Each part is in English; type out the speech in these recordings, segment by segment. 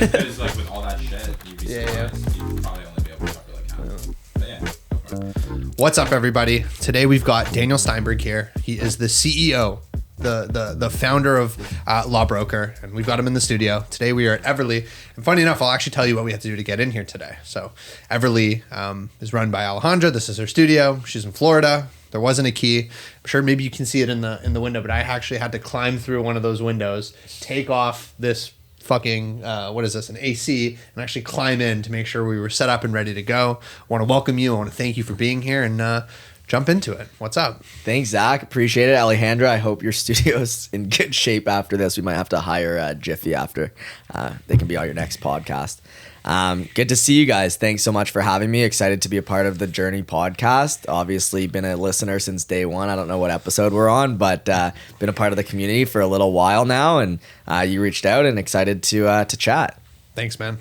because like with all that shit, you'd be surprised. You'd probably only be able to cover like half. But yeah. What's up, everybody? Today we've got Daniel Steinberg here. He is the CEO, the founder of Lawbrokr, and we've got him in the studio. Today we are at Everly, and funny enough, I'll actually tell you what we have to do to get in here today. So Everly is run by Alejandra. This is her studio. She's in Florida. There wasn't a key. I'm sure maybe you can see it in the window, but I actually had to climb through one of those windows, take off this fucking what is this, an AC, and actually climb in to make sure we were set up and ready to go. I want to welcome you. I want to thank you for being here and jump into it. What's up? Thanks, Zach. Appreciate it. Alejandra, I hope your studio's in good shape after this. We might have to hire Jiffy after. They can be on your next podcast. Good to see you guys. Thanks so much for having me. Excited to be a part of the Journey podcast. Obviously been a listener since day one. I don't know what episode we're on, but been a part of the community for a little while now, and you reached out and excited to chat. Thanks, man.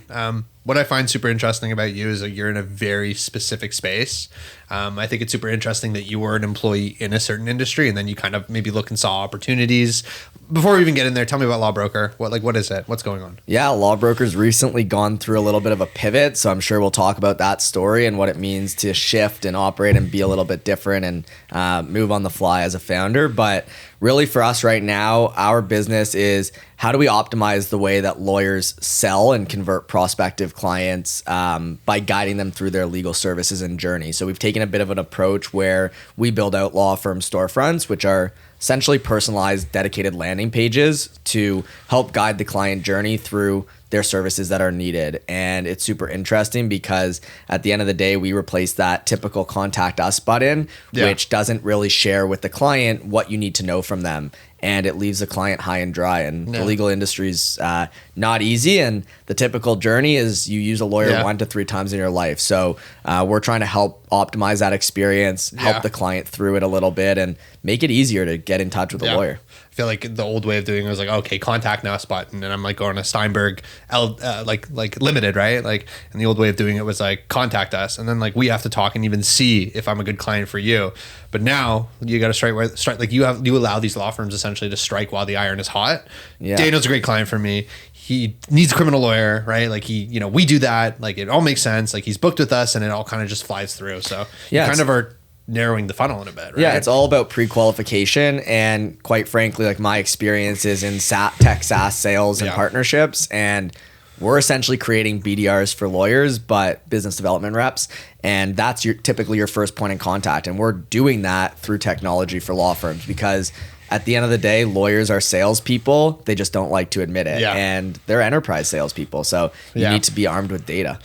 What I find super interesting about you is that you're in a very specific space. I think it's super interesting that you were an employee in a certain industry and then you kind of maybe look and saw opportunities. Before we even get in there, tell me about Lawbrokr. What is it? What's going on? Yeah, Lawbrokr's recently gone through a little bit of a pivot, so I'm sure we'll talk about that story and what it means to shift and operate and be a little bit different and move on the fly as a founder. But really for us right now, our business is how do we optimize the way that lawyers sell and convert prospective clients by guiding them through their legal services and journey. So we've taken a bit of an approach where we build out law firm storefronts, which are essentially personalized, dedicated landing pages to help guide the client journey through their services that are needed. And it's super interesting because at the end of the day, we replace that typical contact us button, which doesn't really share with the client what you need to know from them. And it leaves the client high and dry. And the legal industry's not easy. And the typical journey is you use a lawyer 1 to 3 times in your life. So we're trying to help optimize that experience, help the client through it a little bit, and make it easier to get in touch with a lawyer. I feel like the old way of doing it was like, okay, contact us button, and I'm like going to Steinberg like limited, right? Like, and the old way of doing it was like contact us, and then like we have to talk and even see if I'm a good client for you. But now you got to strike like you allow these law firms essentially to strike while the iron is hot. Yeah. Daniel's a great client for me. He needs a criminal lawyer, right? Like we do that. Like it all makes sense. Like he's booked with us, and it all kind of just flies through. So you kind of are narrowing the funnel in a bit, right? Yeah, it's all about pre-qualification, and quite frankly, like my experience is in tech SaaS sales and partnerships, and we're essentially creating BDRs for lawyers, but business development reps, and that's typically your first point in contact, and we're doing that through technology for law firms because at the end of the day, lawyers are salespeople. They just don't like to admit it, and they're enterprise salespeople, so you need to be armed with data.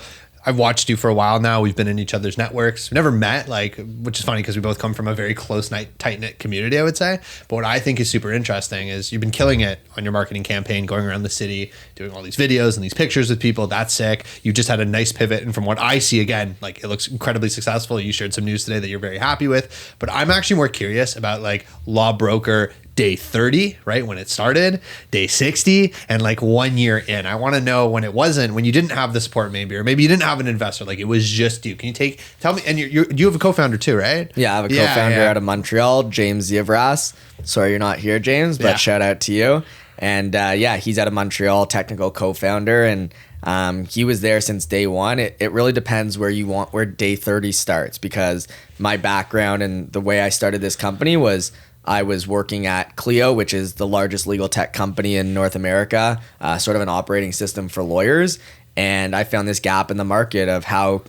I've watched you for a while now. We've been in each other's networks. We've never met, which is funny because we both come from a very close, tight-knit community, I would say. But what I think is super interesting is you've been killing it on your marketing campaign, going around the city, doing all these videos and these pictures with people. That's sick. You just had a nice pivot. And from what I see, again, like it looks incredibly successful. You shared some news today that you're very happy with. But I'm actually more curious about like Lawbrokr day 30, right? When it started, day 60, and like 1 year in. I want to know when you didn't have the support maybe, or maybe you didn't have an investor, like it was just you. Can you tell me, and you have a co-founder too, right? Yeah, I have a co-founder out of Montreal, James Zivras. Sorry you're not here, James, but shout out to you. And he's out of Montreal, technical co-founder, and he was there since day one. It really depends where day 30 starts, because my background and the way I started this company was I was working at Clio, which is the largest legal tech company in North America, sort of an operating system for lawyers. And I found this gap in the market of how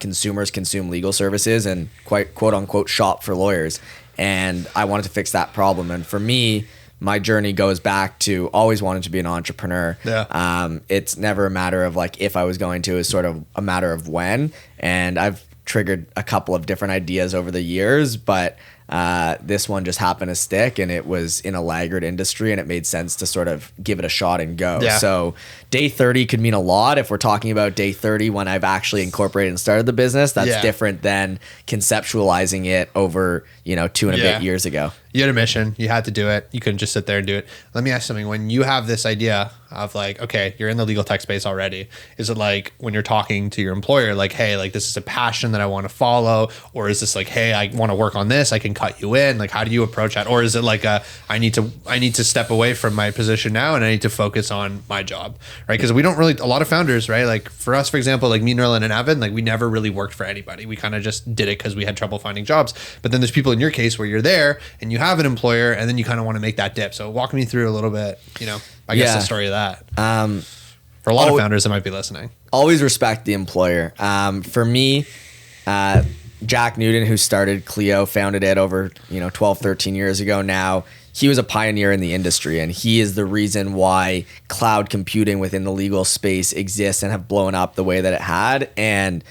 consumers consume legal services and quote unquote shop for lawyers. And I wanted to fix that problem. And for me, my journey goes back to always wanting to be an entrepreneur. It's never a matter of like if I was going to, it's sort of a matter of when. And I've triggered a couple of different ideas over the years, but this one just happened to stick, and it was in a laggard industry, and it made sense to sort of give it a shot and go. So day 30 could mean a lot. If we're talking about day 30 when I've actually incorporated and started the business, that's different than conceptualizing it over 2 and a bit years ago. You had a mission. You had to do it. You couldn't just sit there and do it. Let me ask something. When you have this idea of like, okay, you're in the legal tech space already, is it like when you're talking to your employer, like, hey, like this is a passion that I want to follow? Or is this like, hey, I want to work on this. I can cut you in? Like, how do you approach that? Or is it like I need to step away from my position now and I need to focus on my job, right? Because we don't really, a lot of founders, right? Like for us, for example, like me, Nerlin, and Evan, like we never really worked for anybody. We kind of just did it because we had trouble finding jobs. But then there's people in your case where you're there and you have an employer and then you kind of want to make that dip. So walk me through a little bit, I guess the story of that. For a lot of founders that might be listening. Always respect the employer. For me, Jack Newton, who started Clio, founded it over 12, 13 years ago now. He was a pioneer in the industry, and he is the reason why cloud computing within the legal space exists and have blown up the way that it had. And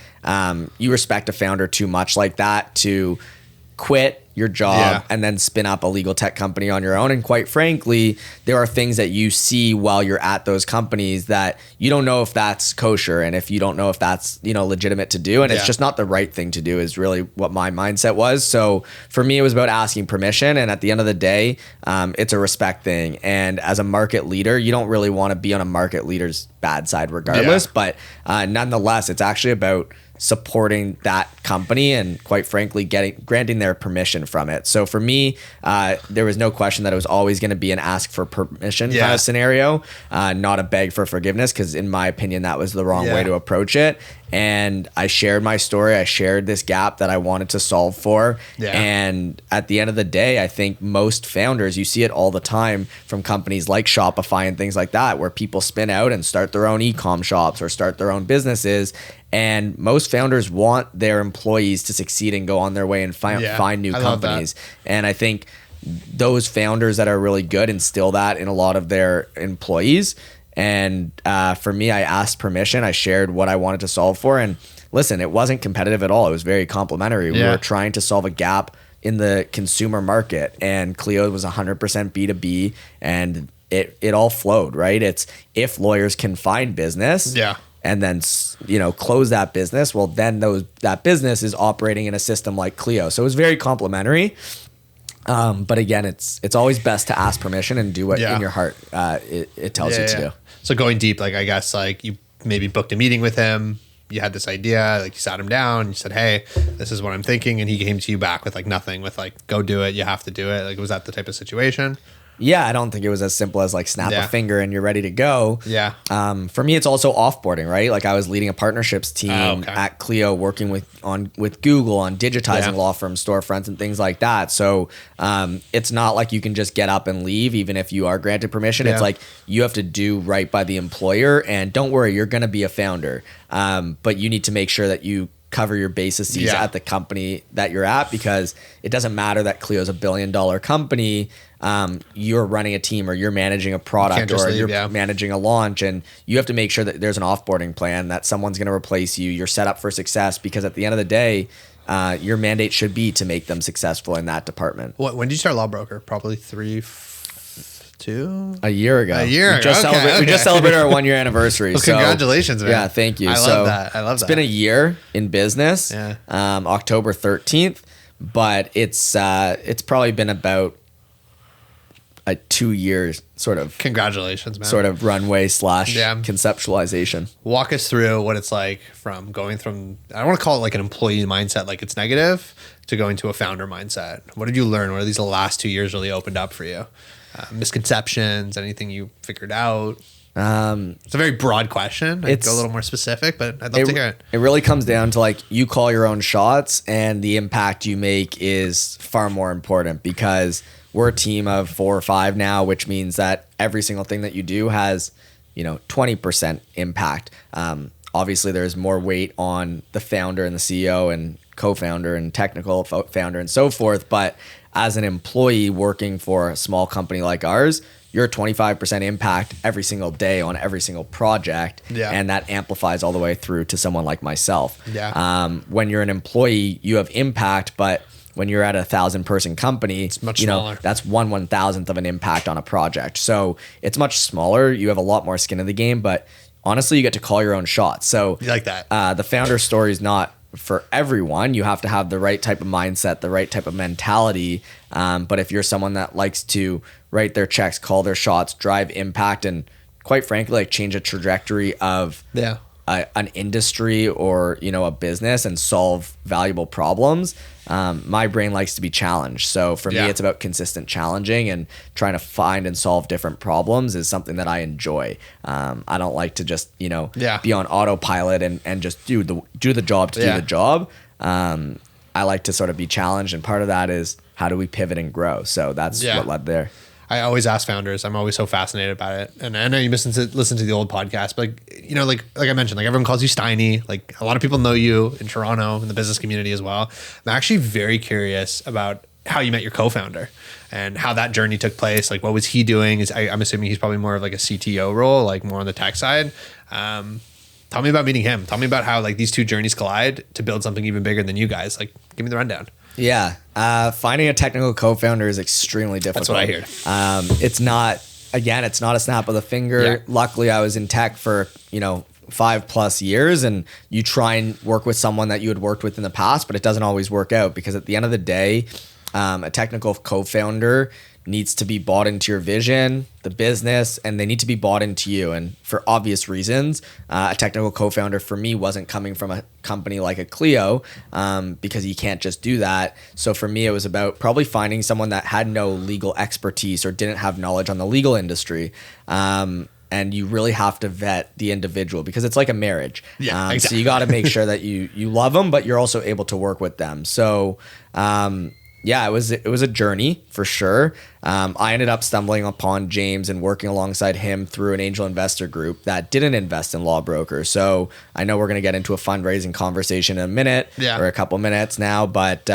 you respect a founder too much like that to quit your job and then spin up a legal tech company on your own. And quite frankly, there are things that you see while you're at those companies that you don't know if that's kosher and if you don't know if that's, legitimate to do. And it's just not the right thing to do is really what my mindset was. So for me, it was about asking permission. And at the end of the day, it's a respect thing. And as a market leader, you don't really want to be on a market leader's bad side regardless. But nonetheless, it's actually about supporting that company and quite frankly granting their permission from it. So for me, there was no question that it was always going to be an ask for permission kind of scenario, not a beg for forgiveness, because in my opinion that was the wrong way to approach it. And I shared my story. I shared this gap that I wanted to solve for. And at the end of the day, I think most founders, you see it all the time from companies like Shopify and things like that, where people spin out and start their own e-com shops or start their own businesses. And most founders want their employees to succeed and go on their way and find new companies. And I think those founders that are really good instill that in a lot of their employees. And for me, I asked permission. I shared what I wanted to solve for. And listen, it wasn't competitive at all. It was very complimentary. We were trying to solve a gap in the consumer market. And Clio was 100% B2B. And it all flowed, right? It's if lawyers can find business and then close that business, well, then that business is operating in a system like Clio. So it was very complimentary. But again, it's always best to ask permission and do what in your heart it tells you to do. So going deep, like I guess like you maybe booked a meeting with him, you had this idea, like you sat him down, you said, hey, this is what I'm thinking. And he came to you back with like nothing, with like, go do it. You have to do it. Like, was that the type of situation? Yeah, I don't think it was as simple as like snap a finger and you're ready to go. For me, it's also offboarding, right? Like I was leading a partnerships team at Clio, working with Google on digitizing law firm storefronts and things like that. So it's not like you can just get up and leave, even if you are granted permission. It's like you have to do right by the employer. And don't worry, you're going to be a founder, but you need to make sure that you cover your bases at the company that you're at, because it doesn't matter that Clio's $1 billion company. You're running a team or you're managing a product or you're managing a launch, and you have to make sure that there's an offboarding plan, that someone's going to replace you. You're set up for success, because at the end of the day, your mandate should be to make them successful in that department. When did you start Lawbrokr? Probably a year ago. We just celebrated our 1 year anniversry. Well, congratulations, man. Yeah, thank you. I love that. It's been a year in business. October 13th, but it's probably been about a 2 years sort of. Congratulations, man. Sort of runway / conceptualization. Walk us through what it's like from going from, I don't want to call it like an employee mindset, like it's negative, to going to a founder mindset. What did you learn? What are these the last 2 years really opened up for you? Misconceptions, anything you figured out? It's a very broad question. I'd go a little more specific, but I'd love to hear it. It really comes down to like you call your own shots, and the impact you make is far more important, because we're a team of 4 or 5 now, which means that every single thing that you do has, 20% impact. Obviously, there's more weight on the founder and the CEO and co-founder and technical founder and so forth. But as an employee working for a small company like ours, you're a 25% impact every single day on every single project. And that amplifies all the way through to someone like myself. When you're an employee, you have impact, but when you're at a 1,000-person company, it's much smaller. That's 1/1000th of an impact on a project. So it's much smaller. You have a lot more skin in the game, but honestly, you get to call your own shots. So you like that. The founder story is not for everyone. You have to have the right type of mindset, the right type of mentality. But if you're someone that likes to write their checks, call their shots, drive impact, and quite frankly, like change a trajectory of an industry or, you know, a business and solve valuable problems, my brain likes to be challenged. So for me, it's about consistent challenging, and trying to find and solve different problems is something that I enjoy. I don't like to just, you know, be on autopilot and just do the job to do the job. I like to sort of be challenged, and part of that is how do we pivot and grow? So that's what led there. I always ask founders. I'm always so fascinated about it. And I know you listen to the old podcast, but like, you know, like I mentioned, like everyone calls you Steiny. Like a lot of people know you in Toronto, in the business community as well. I'm actually very curious about how you met your co-founder and how that journey took place. Like what was he doing? I'm assuming he's probably more of like a CTO role, like more on the tech side. Tell me about meeting him. Tell me about how like these two journeys collide to build something even bigger than you guys. Like give me the rundown. Yeah. Finding a technical co-founder is extremely difficult. That's what I hear. It's not a snap of the finger. Yeah. Luckily, I was in tech for, you know, 5+ years, and you try and work with someone that you had worked with in the past, but it doesn't always work out, because at the end of the day, a technical co-founder needs to be bought into your vision, the business, and they need to be bought into you. And for obvious reasons, a technical co-founder for me wasn't coming from a company like a Clio, because you can't just do that. So for me, it was about probably finding someone that had no legal expertise or didn't have knowledge on the legal industry. And you really have to vet the individual, because it's like a marriage. Yeah, exactly. So you got to make sure that you love them, but you're also able to work with them. So, yeah, it was a journey for sure. I ended up stumbling upon James and working alongside him through an angel investor group that didn't invest in Lawbrokr. So I know we're going to get into a fundraising conversation in a minute or a couple minutes now, but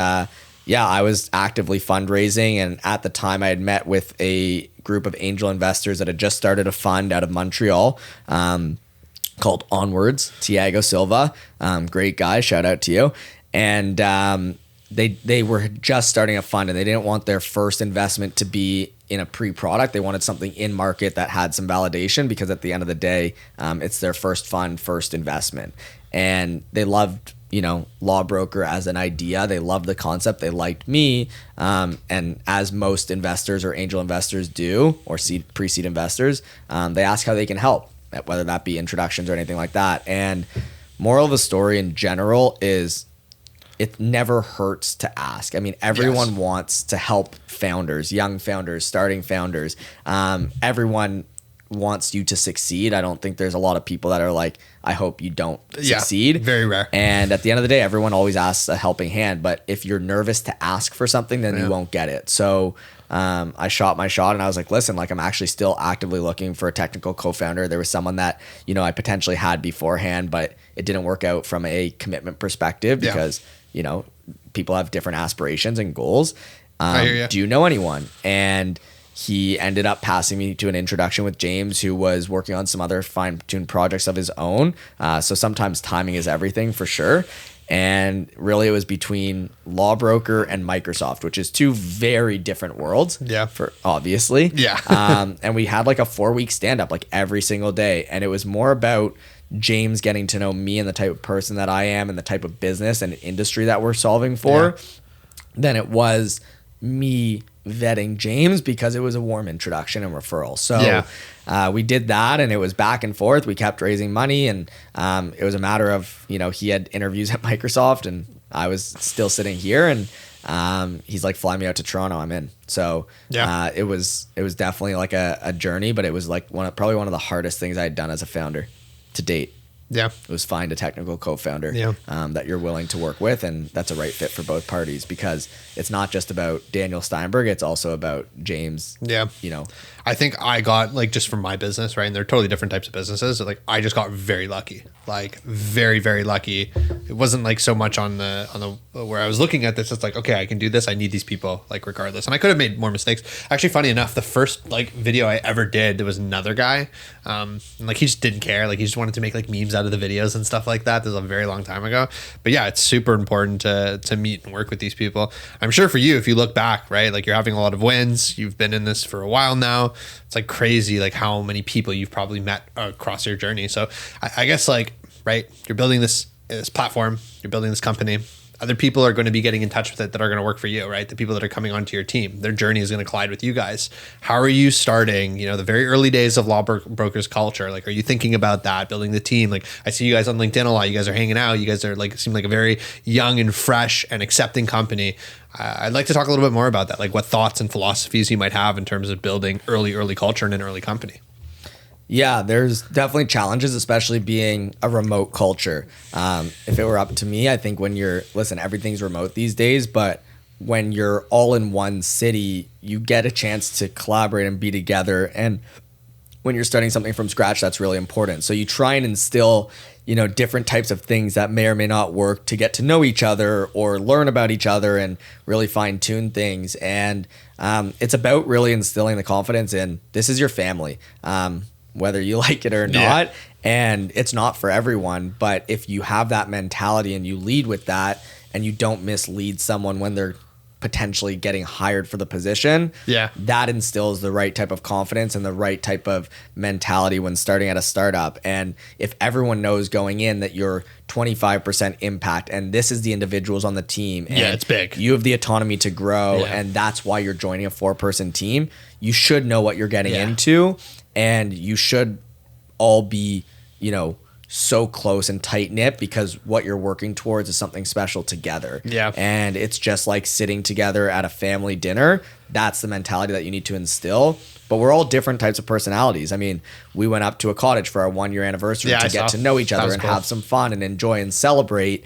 yeah, I was actively fundraising, and at the time I had met with a group of angel investors that had just started a fund out of Montreal called Onwards. Tiago Silva, great guy, shout out to you. And they were just starting a fund, and they didn't want their first investment to be in a pre-product. They wanted something in market that had some validation, because at the end of the day, it's their first fund, first investment. And they loved, you know, Lawbrokr as an idea. They loved the concept. They liked me. And as most investors or angel investors do, or pre-seed investors, they ask how they can help, whether that be introductions or anything like that. And moral of the story in general is, it never hurts to ask. I mean, everyone wants to help founders, young founders, starting founders. Everyone wants you to succeed. I don't think there's a lot of people that are like, I hope you don't succeed. Very rare. And at the end of the day, everyone always asks a helping hand. But if you're nervous to ask for something, then you won't get it. So I shot my shot, and I was like, listen, like I'm actually still actively looking for a technical co-founder. There was someone that, you know, I potentially had beforehand, but it didn't work out from a commitment perspective, because you know, people have different aspirations and goals. I hear you. Do you know anyone? And he ended up passing me to an introduction with James, who was working on some other fine-tuned projects of his own. So sometimes timing is everything, for sure. And really, it was between Lawbrokr and Microsoft, which is two very different worlds. Yeah. For obviously. Yeah. And we had like a 4-week stand-up, like every single day, and it was more about James getting to know me and the type of person that I am and the type of business and industry that we're solving for than it was me vetting James, because it was a warm introduction and referral. So we did that, and it was back and forth. We kept raising money, and it was a matter of, you know, he had interviews at Microsoft and I was still sitting here, and he's like, fly me out to Toronto, I'm in. So it was definitely like a journey, but it was like probably one of the hardest things I had done as a founder to date. Yeah. It was find a technical co-founder that you're willing to work with, and that's a right fit for both parties, because it's not just about Daniel Steinberg, it's also about James. Yeah. You know, I think I got, like, just from my business, right? And they're totally different types of businesses. So, like, I just got very lucky, like very, very lucky. It wasn't like so much on the where I was looking at this. It's like, okay, I can do this. I need these people, like, regardless. And I could have made more mistakes. Actually, funny enough, the first like video I ever did, there was another guy, and like he just didn't care. Like he just wanted to make like memes out of the videos and stuff like that. This was a very long time ago. But yeah, it's super important to meet and work with these people. I'm sure for you, if you look back, right, like you're having a lot of wins. You've been in this for a while now. It's like crazy, like how many people you've probably met across your journey. So I guess, like, right, you're building this platform, you're building this company. other people are going to be getting in touch with it that are going to work for you, right? The people that are coming onto your team, their journey is going to collide with you guys. How are you starting, the very early days of Lawbrokr's culture? Like, are you thinking about that, building the team? Like, I see you guys on LinkedIn a lot. You guys are hanging out. You guys are seem like a very young and fresh and accepting company. I'd like to talk a little bit more about that, like what thoughts and philosophies you might have in terms of building early culture in an early company. Yeah, there's definitely challenges, especially being a remote culture. If it were up to me, I think everything's remote these days, but when you're all in one city, you get a chance to collaborate and be together. And when you're starting something from scratch, that's really important. So you try and instill, different types of things that may or may not work to get to know each other or learn about each other and really fine tune things. And it's about really instilling the confidence in this is your family. Whether you like it or not. Yeah. And it's not for everyone. But if you have that mentality and you lead with that and you don't mislead someone when they're potentially getting hired for the position, that instills the right type of confidence and the right type of mentality when starting at a startup. And if everyone knows going in that you're 25% impact and this is the individuals on the team, and it's big. You have the autonomy to grow, and that's why you're joining a 4-person team, you should know what you're getting into. And you should all be, so close and tight knit because what you're working towards is something special together. Yeah. And it's just like sitting together at a family dinner. That's the mentality that you need to instill. But we're all different types of personalities. I mean, we went up to a cottage for our 1-year anniversary to get to know each other and have some fun and enjoy and celebrate,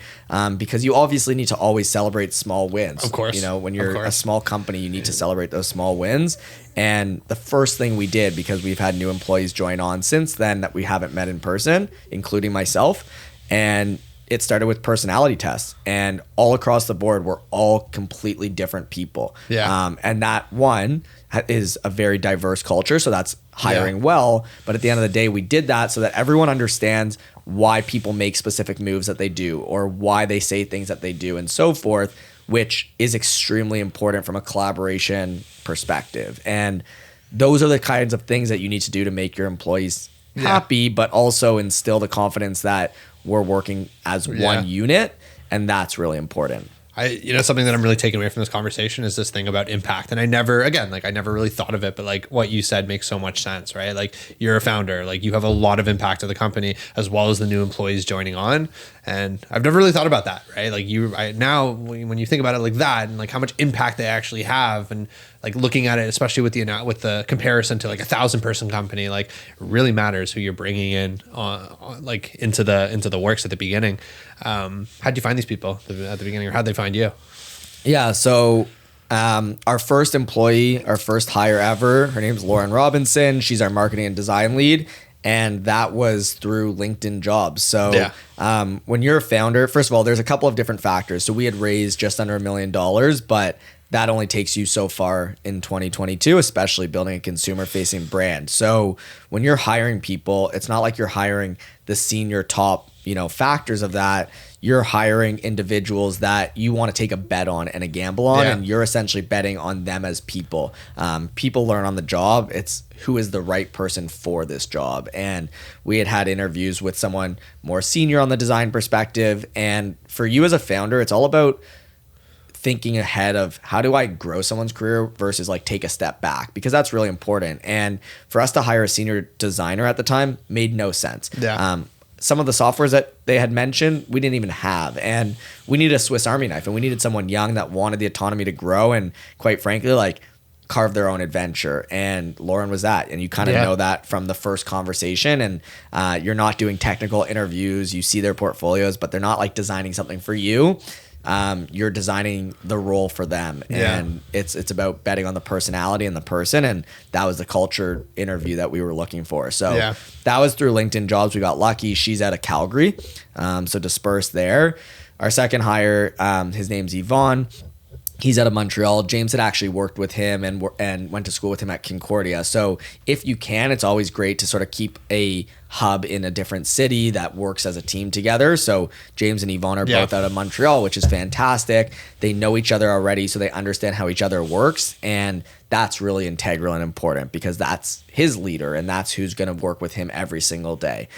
because you obviously need to always celebrate small wins. Of course. When you're a small company, you need to celebrate those small wins. And the first thing we did, because we've had new employees join on since then that we haven't met in person, including myself, and it started with personality tests, and all across the board, we're all completely different people. Yeah. And that one is a very diverse culture, so that's hiring well. But at the end of the day, we did that so that everyone understands why people make specific moves that they do or why they say things that they do and so forth, which is extremely important from a collaboration perspective. And those are the kinds of things that you need to do to make your employees happy, but also instill the confidence that we're working as one unit. And that's really important. Something that I'm really taking away from this conversation is this thing about impact. And I never really thought of it, but like what you said makes so much sense, right? Like you're a founder, like you have a lot of impact to the company as well as the new employees joining on. And I've never really thought about that, right? Like now when you think about it like that and like how much impact they actually have and like looking at it, especially with the comparison to like 1,000-person company, like it really matters who you're bringing in like into the works at the beginning. How'd you find these people at the beginning, or how'd they find you? Yeah, so our first employee, our first hire ever, her name's Lauren Robinson. She's our marketing and design lead. And that was through LinkedIn Jobs. So when you're a founder, first of all, there's a couple of different factors. So we had raised just under $1 million, but that only takes you so far in 2022, especially building a consumer-facing brand. So when you're hiring people, it's not like you're hiring the senior top, factors of that. You're hiring individuals that you want to take a bet on and a gamble on, and you're essentially betting on them as people. People learn on the job. It's who is the right person for this job. And we had interviews with someone more senior on the design perspective. And for you as a founder, it's all about thinking ahead of how do I grow someone's career versus like take a step back, because that's really important. And for us to hire a senior designer at the time made no sense. Some of the softwares that they had mentioned, we didn't even have. And we needed a Swiss Army knife, and we needed someone young that wanted the autonomy to grow and quite frankly, like carve their own adventure. And Lauren was that. And you kind of know that from the first conversation. And you're not doing technical interviews. You see their portfolios, but they're not like designing something for you. You're designing the role for them, and it's about betting on the personality and the person, and that was the culture interview that we were looking for. So that was through LinkedIn Jobs. We got lucky. She's out of Calgary, so dispersed there. Our second hire, his name's Yvonne. He's out of Montreal. James had actually worked with him and went to school with him at Concordia. So if you can, it's always great to sort of keep a hub in a different city that works as a team together. So James and Yvonne are both out of Montreal, which is fantastic. They know each other already, so they understand how each other works. And that's really integral and important because that's his leader and that's who's going to work with him every single day.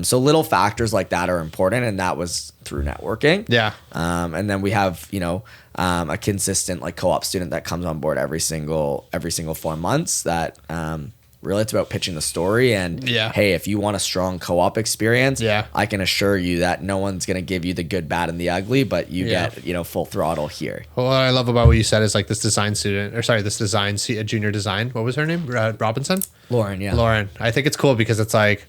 So little factors like that are important, and that was through networking. Yeah. And then we have, a consistent like co-op student that comes on board every single 4 months that, really it's about pitching the story and hey, if you want a strong co-op experience, I can assure you that no one's going to give you the good, bad, and the ugly, but you get, full throttle here. Well, what I love about what you said is like this junior design. What was her name? Robinson? Lauren. Yeah. Lauren. I think it's cool because it's like,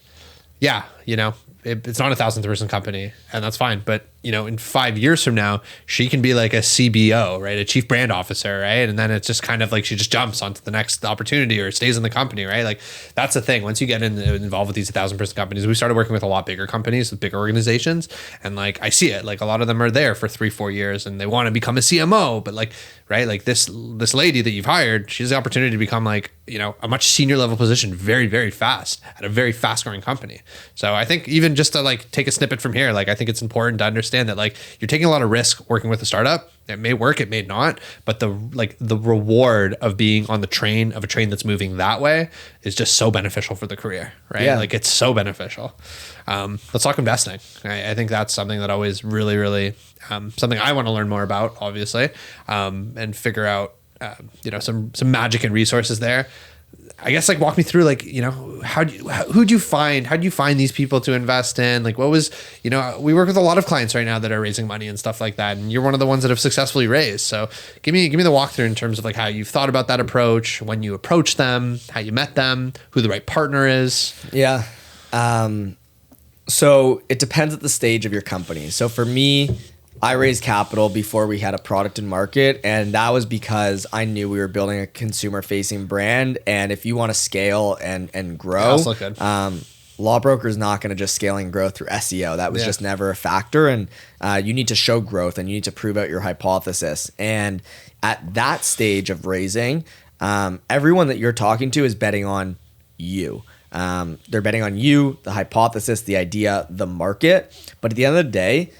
it's not a 1,000-person company, and that's fine. But, in 5 years from now, she can be like a CBO, right? A chief brand officer, right? And then it's just kind of like she just jumps onto the next opportunity or stays in the company, right? Like that's the thing. Once you get involved with these 1,000-person companies, we started working with a lot bigger companies, with bigger organizations. And like, I see it, like a lot of them are there for 3-4 years and they want to become a CMO, but like, right? Like this lady that you've hired, she has the opportunity to become like, a much senior level position very, very fast at a very fast growing company. So I think even just to like take a snippet from here, like I think it's important to understand that like you're taking a lot of risk working with a startup. It may work, it may not, but the reward of being on the train of a train that's moving that way is just so beneficial for the career, right? Yeah. Like it's so beneficial. Let's talk investing. I think that's something that always really, really, something I want to learn more about, obviously, and figure out, some magic and resources there. I guess like walk me through like, who'd you find? How'd you find these people to invest in? Like what was, we work with a lot of clients right now that are raising money and stuff like that. And you're one of the ones that have successfully raised. So give me the walkthrough in terms of like how you've thought about that approach, when you approached them, how you met them, who the right partner is. Yeah. So it depends at the stage of your company. So for me, I raised capital before we had a product in market, and that was because I knew we were building a consumer-facing brand. And if you want to scale and grow, Lawbrokr is not going to just scale and grow through SEO. That was just never a factor. And you need to show growth, and you need to prove out your hypothesis. And at that stage of raising, everyone that you're talking to is betting on you. They're betting on you, the hypothesis, the idea, the market. But at the end of the day,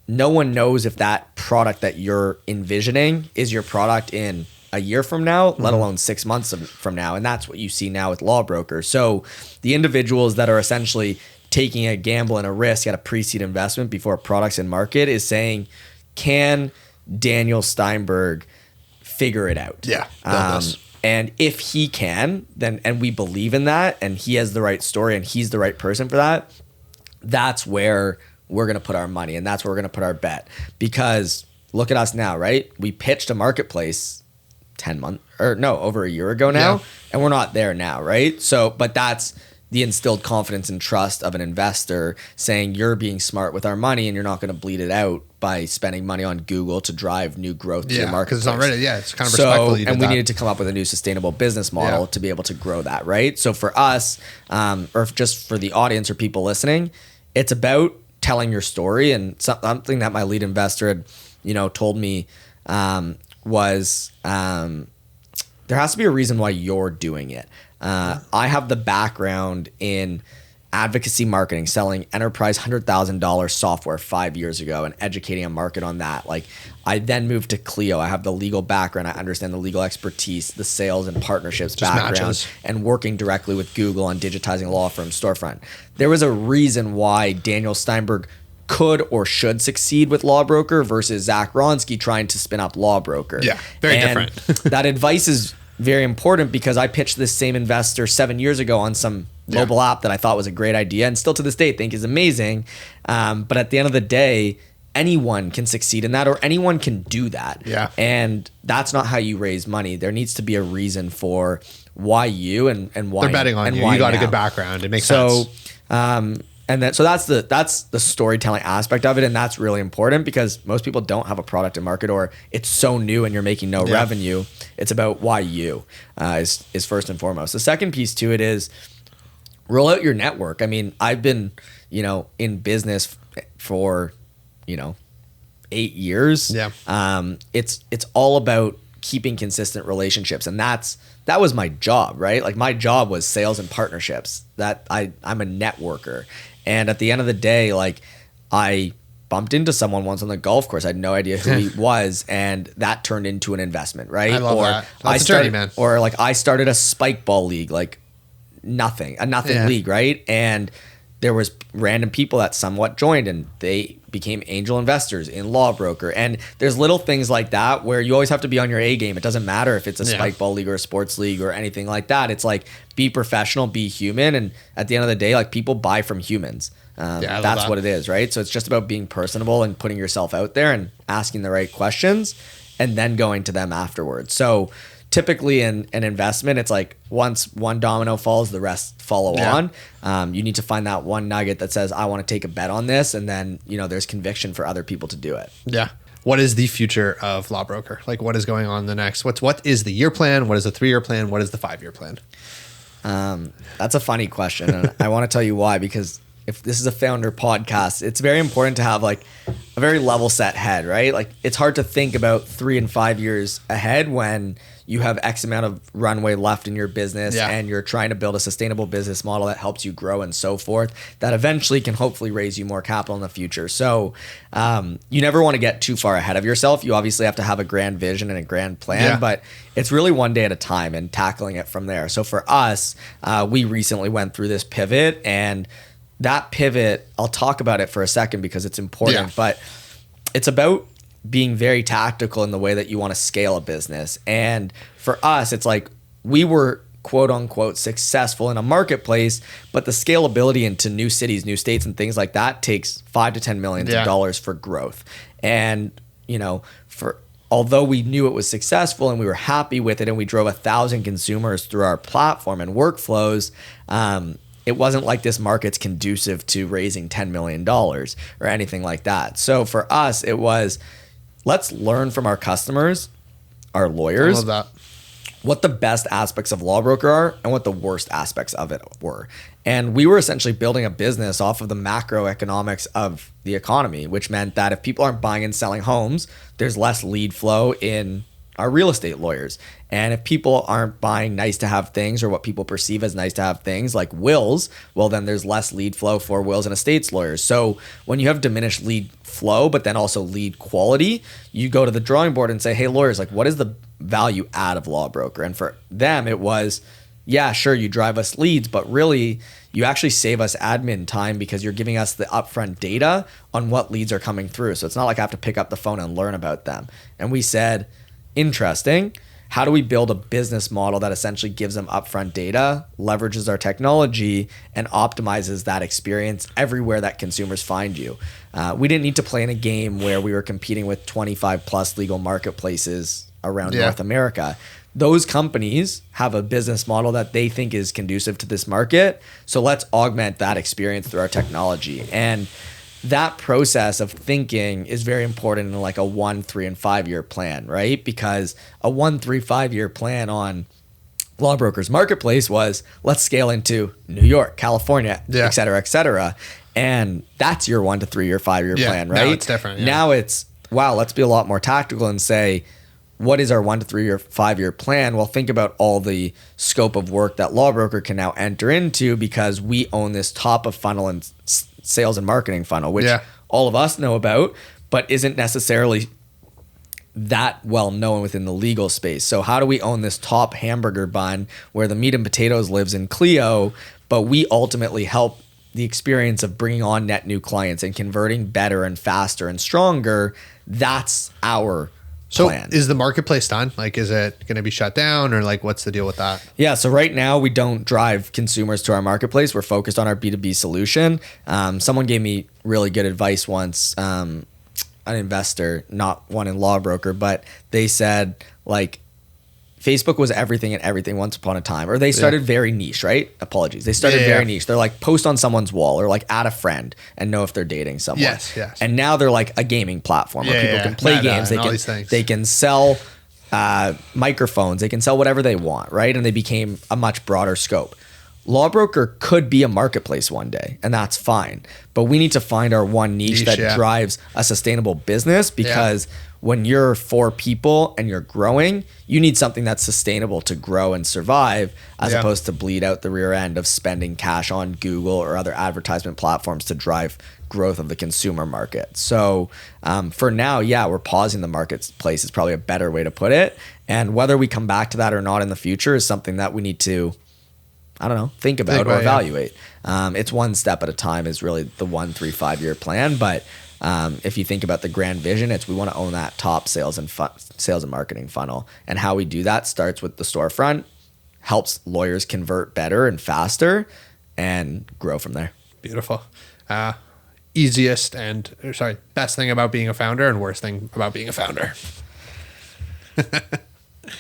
no one knows if that product that you're envisioning is your product in a year from now, let alone 6 months from now. And that's what you see now with Lawbrokr. So the individuals that are essentially taking a gamble and a risk at a pre-seed investment before a product's in market is saying, can Daniel Steinberg figure it out? Yeah. And if he can, then, and we believe in that, and he has the right story and he's the right person for that, that's where we're going to put our money, and that's where we're going to put our bet. Because look at us now, right? We pitched a marketplace over a year ago now, and we're not there now, right? So, but that's the instilled confidence and trust of an investor saying you're being smart with our money and you're not going to bleed it out by spending money on Google to drive new growth to your market. Because it's not ready. Yeah, it's kind of respectful. And we needed to come up with a new sustainable business model to be able to grow that, right? So for us, or just for the audience or people listening, it's about telling your story. And something that my lead investor had, told me was there has to be a reason why you're doing it. I have the background in advocacy marketing, selling enterprise $100,000 software 5 years ago and educating a market on that. Like I then moved to Clio. I have the legal background. I understand the legal expertise, the sales and partnerships background, and working directly with Google on digitizing law firm storefront. There was a reason why Daniel Steinberg could or should succeed with Lawbrokr versus Zach Ronsky trying to spin up Lawbrokr. Yeah, very different. That advice is very important because I pitched this same investor 7 years ago on some mobile app that I thought was a great idea and still to this day think is amazing. But at the end of the day, anyone can succeed in that or anyone can do that. Yeah. And that's not how you raise money. There needs to be a reason for why you and why they're betting on you. You got a good background. It makes sense. So that's the storytelling aspect of it, and that's really important because most people don't have a product in market or it's so new and you're making no revenue. It's about why you is first and foremost. The second piece to it is roll out your network. I mean, I've been in business for 8 years. Yeah. It's all about keeping consistent relationships, and that was my job, right? Like my job was sales and partnerships. That I'm a networker. And at the end of the day, like I bumped into someone once on the golf course. I had no idea who he was, and that turned into an investment, right? I love that. That's a started, journey, man. Or like I started a spike ball league, like a nothing league, right? And there was random people that somewhat joined, and they became angel investors in Lawbrokr. And there's little things like that where you always have to be on your A game. It doesn't matter if it's a spike ball league or a sports league or anything like that. It's like, be professional, be human. And at the end of the day, like, people buy from humans. That's what it is, right? So it's just about being personable and putting yourself out there and asking the right questions and then going to them afterwards. So typically in an investment, it's like once one domino falls, the rest follow on. You need to find that one nugget that says, I want to take a bet on this. And then, there's conviction for other people to do it. Yeah. What is the future of Lawbrokr? Like, what is going on in the next? What is the year plan? What is the 3-year plan? What is the 5-year plan? That's a funny question. And I want to tell you why, because if this is a founder podcast, it's very important to have like a very level set head, right? Like, it's hard to think about 3 and 5 years ahead when you have X amount of runway left in your business and you're trying to build a sustainable business model that helps you grow and so forth, that eventually can hopefully raise you more capital in the future. So you never want to get too far ahead of yourself. You obviously have to have a grand vision and a grand plan, but it's really one day at a time and tackling it from there. So for us, we recently went through this pivot, and that pivot, I'll talk about it for a second because it's important, but it's about being very tactical in the way that you want to scale a business. And for us, it's like we were quote unquote successful in a marketplace, but the scalability into new cities, new states, and things like that takes $5 to $10 million for growth. And, although we knew it was successful and we were happy with it and we drove 1,000 consumers through our platform and workflows, it wasn't like this market's conducive to raising $10 million or anything like that. So for us, it was, let's learn from our customers, our lawyers, what the best aspects of Lawbrokr are and what the worst aspects of it were. And we were essentially building a business off of the macroeconomics of the economy, which meant that if people aren't buying and selling homes, there's less lead flow in our real estate lawyers. And if people aren't buying nice to have things or what people perceive as nice to have things like wills, well, then there's less lead flow for wills and estates lawyers. So when you have diminished lead flow, but then also lead quality, you go to the drawing board and say, hey, lawyers, like, what is the value add of Lawbrokr? And for them, it was, yeah, sure, you drive us leads, but really you actually save us admin time because you're giving us the upfront data on what leads are coming through. So it's not like I have to pick up the phone and learn about them. And we said, interesting. How do we build a business model that essentially gives them upfront data, leverages our technology, and optimizes that experience everywhere that consumers find you? We didn't need to play in a game where we were competing with 25 plus legal marketplaces around North America. Those companies have a business model that they think is conducive to this market. So let's augment that experience through our technology. And that process of thinking is very important in like a 1, 3, and 5 year plan, right? Because a 1, 3, 5 year plan on Lawbrokr's marketplace was, let's scale into New York, California, et cetera, et cetera. And that's your 1 to 3 year, 5 year plan, right? Now it's different. Now it's, wow, let's be a lot more tactical and say, what is our 1 to 3 year, 5 year plan? Well, think about all the scope of work that Lawbrokr can now enter into because we own this top of funnel and sales and marketing funnel, which all of us know about, but isn't necessarily that well known within the legal space. So how do we own this top hamburger bun where the meat and potatoes lives in Clio, but we ultimately help the experience of bringing on net new clients and converting better and faster and stronger? That's our plan. Is the marketplace done? Like, is it going to be shut down, or like, what's the deal with that? Yeah. So right now we don't drive consumers to our marketplace. We're focused on our B2B solution. Someone gave me really good advice once, an investor, not one in Lawbrokr, but they said, like, Facebook was everything and everything once upon a time, or they started very niche, right? Apologies. They started very niche. They're like, post on someone's wall or like add a friend and know if they're dating someone. Yes. And now they're like a gaming platform where people can play games. They can sell microphones. They can sell whatever they want, right? And they became a much broader scope. Lawbrokr could be a marketplace one day, and that's fine. But we need to find our one niche that drives a sustainable business, because when you're 4 people and you're growing, you need something that's sustainable to grow and survive, as opposed to bleed out the rear end of spending cash on Google or other advertisement platforms to drive growth of the consumer market. So for now, we're pausing the marketplace is probably a better way to put it. And whether we come back to that or not in the future is something that we need to, I don't know, think about or evaluate. It's one step at a time is really the 1, 3, 5 year plan. But if you think about the grand vision, we want to own that top sales and marketing funnel. And how we do that starts with the storefront, helps lawyers convert better and faster, and grow from there. Beautiful. Best thing about being a founder and worst thing about being a founder?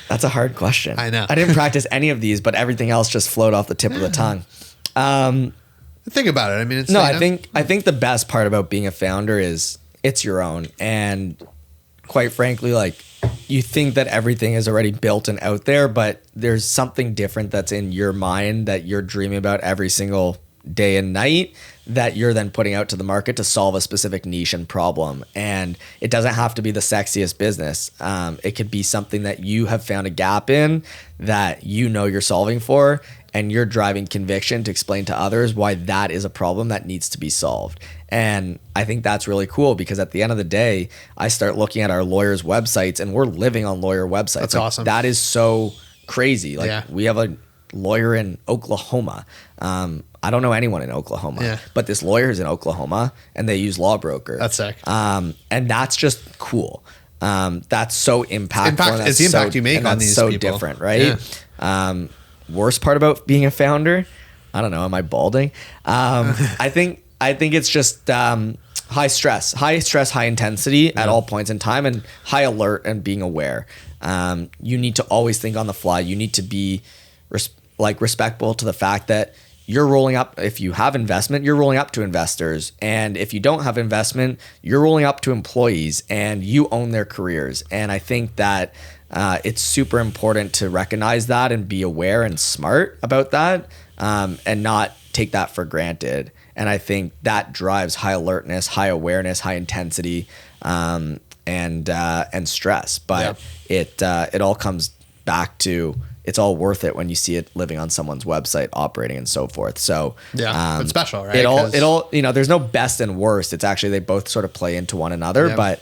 That's a hard question. I know. I didn't practice any of these, but everything else just flowed off the tip of the tongue. Think about it. I mean, it's I think the best part about being a founder is it's your own. And quite frankly, like, you think that everything is already built and out there, but there's something different that's in your mind that you're dreaming about every single day and night that you're then putting out to the market to solve a specific niche and problem. And it doesn't have to be the sexiest business. It could be something that you have found a gap in that you're solving for, and you're driving conviction to explain to others why that is a problem that needs to be solved. And I think that's really cool, because at the end of the day, I start looking at our lawyers' websites, and we're living on lawyer websites. That's awesome. That is so crazy. Like, we have a lawyer in Oklahoma. I don't know anyone in Oklahoma, but this lawyer is in Oklahoma, and they use Lawbrokr. That's sick. And that's just cool. That's so impactful. It's the impact you make on these so people. Different, right? Worst part about being a founder, I don't know. Am I balding? I think it's just high stress, high intensity at all points in time, and high alert and being aware. You need to always think on the fly. You need to be respectful to the fact that you're rolling up. If you have investment, you're rolling up to investors. And if you don't have investment, you're rolling up to employees, and you own their careers. And I think that it's super important to recognize that and be aware and smart about that, and not take that for granted. And I think that drives high alertness, high awareness, high intensity, and stress. But it all comes back to, it's all worth it when you see it living on someone's website, operating and so forth. So it's special, right? It all, there's no best and worst. It's actually, they both sort of play into one another, but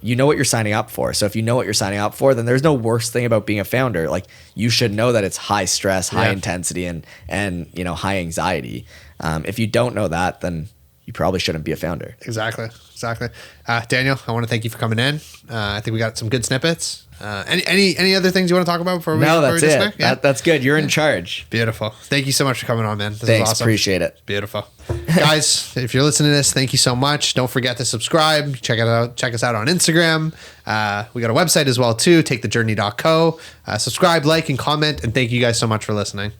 you know what you're signing up for. So if you know what you're signing up for, then there's no worst thing about being a founder. Like, you should know that it's high stress, high intensity, and high anxiety. If you don't know that, then you probably shouldn't be a founder. Exactly. Daniel, I want to thank you for coming in. I think we got some good snippets. Any other things you want to talk about before we? No, that's it. Yeah? That's good. You're in charge. Beautiful. Thank you so much for coming on, man. This Thanks. is awesome. Appreciate it. Beautiful. Guys, if you're listening to this, thank you so much. Don't forget to subscribe. Check us out on Instagram. We got a website as well too, takethejourney.co. Subscribe, like, and comment, and thank you guys so much for listening.